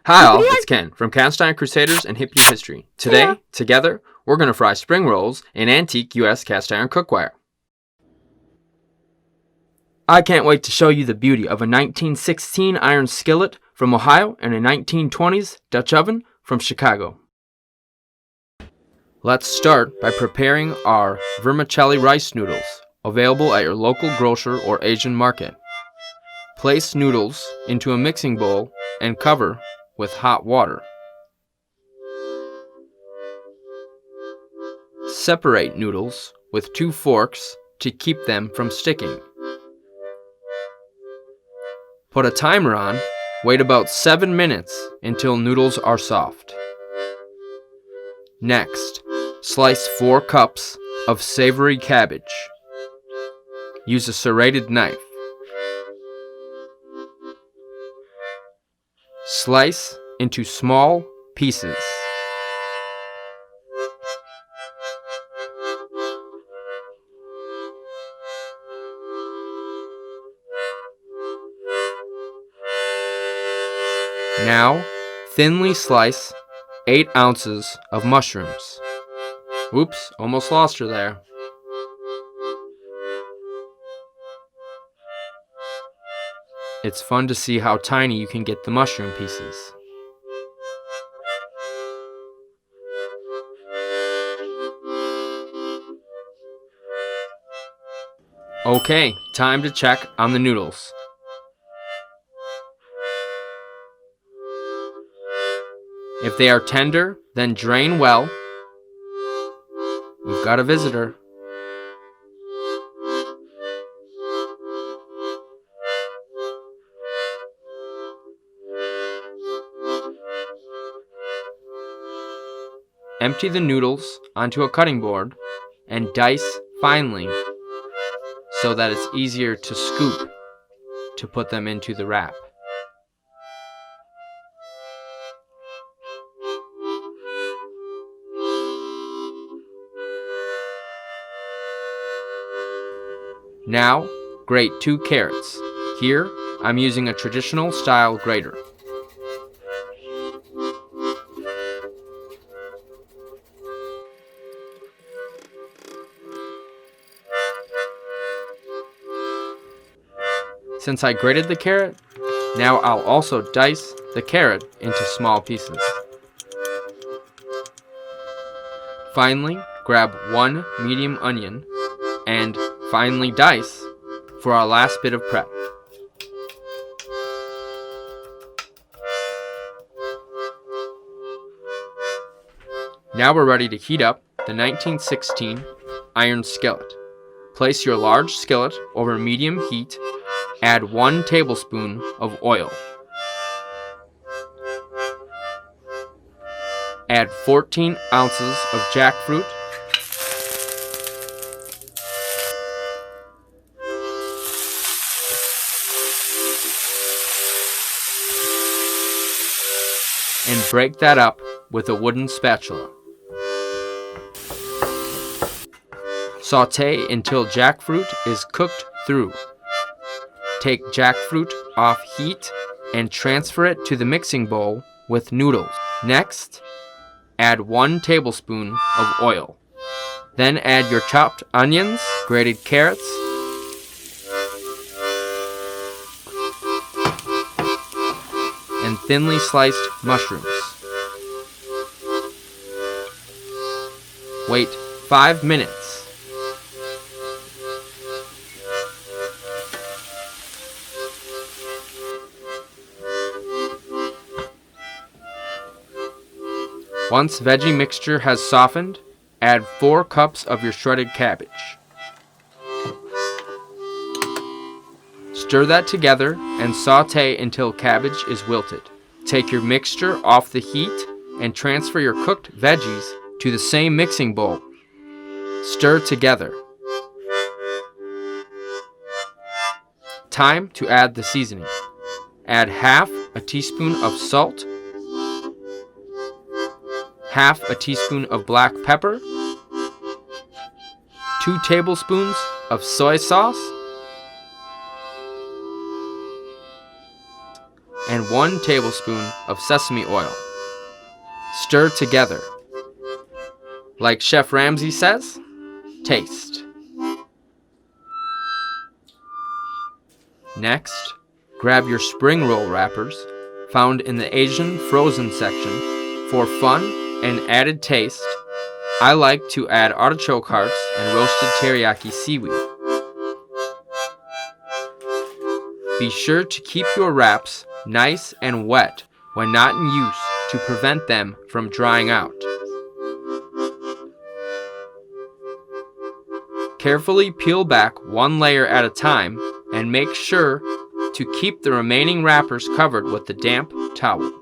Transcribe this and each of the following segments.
Hi all, it's Ken from Cast Iron Crusaders and Hippity History. Today, together, we're going to fry spring rolls in antique US cast iron cookware. I can't wait to show you the beauty of a 1916 iron skillet from Ohio and a 1920s Dutch oven from Chicago. Let's start by preparing our vermicelli rice noodles, available at your local grocer or Asian market. Place noodles into a mixing bowl and cover with hot water. Separate noodles with 2 forks to keep them from sticking. Put a timer on, wait about 7 minutes until noodles are soft. Next, slice 4 cups of savory cabbage. Use a serrated knife. Slice into small pieces. Now, thinly slice 8 ounces of mushrooms. Oops, almost lost her there. It's fun to see how tiny you can get the mushroom pieces. Okay, time to check on the noodles. If they are tender, then drain well. We've got a visitor. Empty the noodles onto a cutting board and dice finely so that it's easier to scoop to put them into the wrap. Now, grate 2 carrots. Here, I'm using a traditional style grater. Since I grated the carrot, now I'll also dice the carrot into small pieces. Finally, grab 1 medium onion and finely dice for our last bit of prep. Now we're ready to heat up the 1916 iron skillet. Place your large skillet over medium heat. Add 1 tablespoon of oil. Add 14 ounces of jackfruit. And break that up with a wooden spatula. Sauté until jackfruit is cooked through. Take jackfruit off heat and transfer it to the mixing bowl with noodles. Next, add 1 tablespoon of oil. Then add your chopped onions, grated carrots, and thinly sliced mushrooms. Wait 5 minutes. Once veggie mixture has softened, add 4 cups of your shredded cabbage. Stir that together and sauté until cabbage is wilted. Take your mixture off the heat and transfer your cooked veggies to the same mixing bowl. Stir together. Time to add the seasoning. Add half a teaspoon of salt, half a teaspoon of black pepper, 2 tablespoons of soy sauce, and 1 tablespoon of sesame oil. Stir together. Like Chef Ramsay says, taste. Next, grab your spring roll wrappers, found in the Asian frozen section. For fun and added taste, I like to add artichoke hearts and roasted teriyaki seaweed. Be sure to keep your wraps nice and wet when not in use to prevent them from drying out. Carefully peel back 1 layer at a time and make sure to keep the remaining wrappers covered with the damp towel.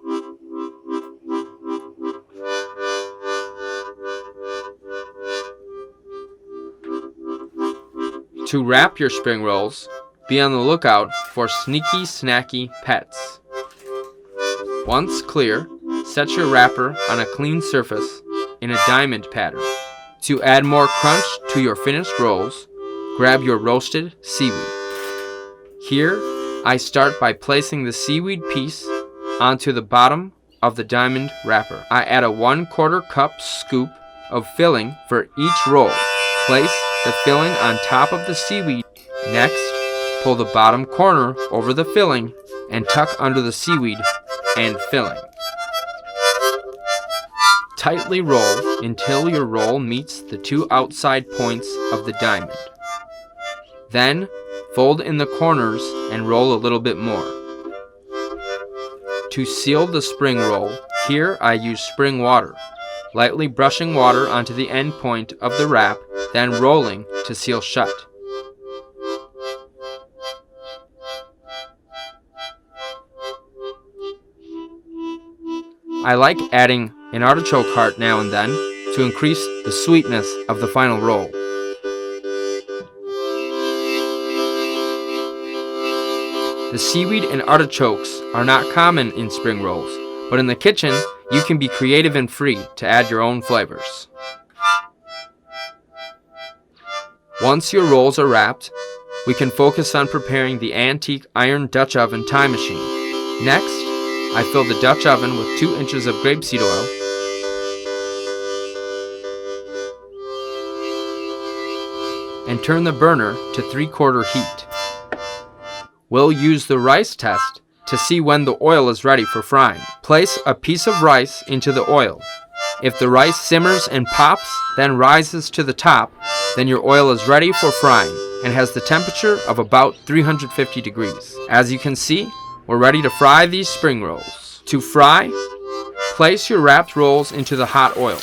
To wrap your spring rolls, be on the lookout for sneaky, snacky pets. Once clear, set your wrapper on a clean surface in a diamond pattern. To add more crunch to your finished rolls, grab your roasted seaweed. Here, I start by placing the seaweed piece onto the bottom of the diamond wrapper. I add a 1/4 cup scoop of filling for each roll. Place the filling on top of the seaweed. Next, pull the bottom corner over the filling and tuck under the seaweed and filling. Tightly roll until your roll meets the 2 outside points of the diamond. Then, fold in the corners and roll a little bit more. To seal the spring roll, here I use spring water, lightly brushing water onto the end point of the wrap, then rolling to seal shut. I like adding an artichoke heart now and then to increase the sweetness of the final roll. The seaweed and artichokes are not common in spring rolls, but in the kitchen, you can be creative and free to add your own flavors. Once your rolls are wrapped, we can focus on preparing the antique iron Dutch oven time machine. Next, I fill the Dutch oven with 2 inches of grapeseed oil, and turn the burner to 3/4 heat. We'll use the rice test to see when the oil is ready for frying. Place a piece of rice into the oil. If the rice simmers and pops, then rises to the top, then your oil is ready for frying and has the temperature of about 350 degrees. As you can see, we're ready to fry these spring rolls. To fry, place your wrapped rolls into the hot oil.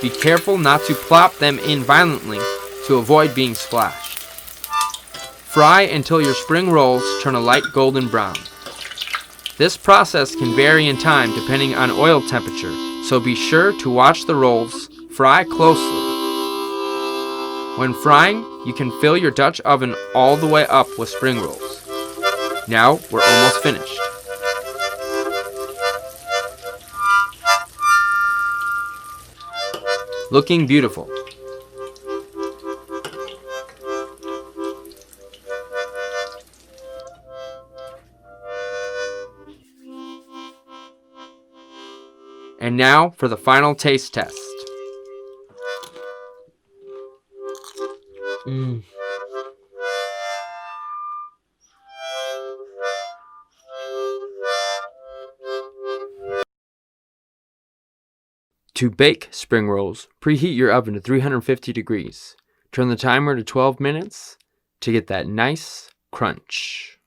Be careful not to plop them in violently to avoid being splashed. Fry until your spring rolls turn a light golden brown. This process can vary in time depending on oil temperature, so be sure to watch the rolls fry closely. When frying, you can fill your Dutch oven all the way up with spring rolls. Now we're almost finished. Looking beautiful. And now for the final taste test. To bake spring rolls, preheat your oven to 350 degrees. Turn the timer to 12 minutes to get that nice crunch.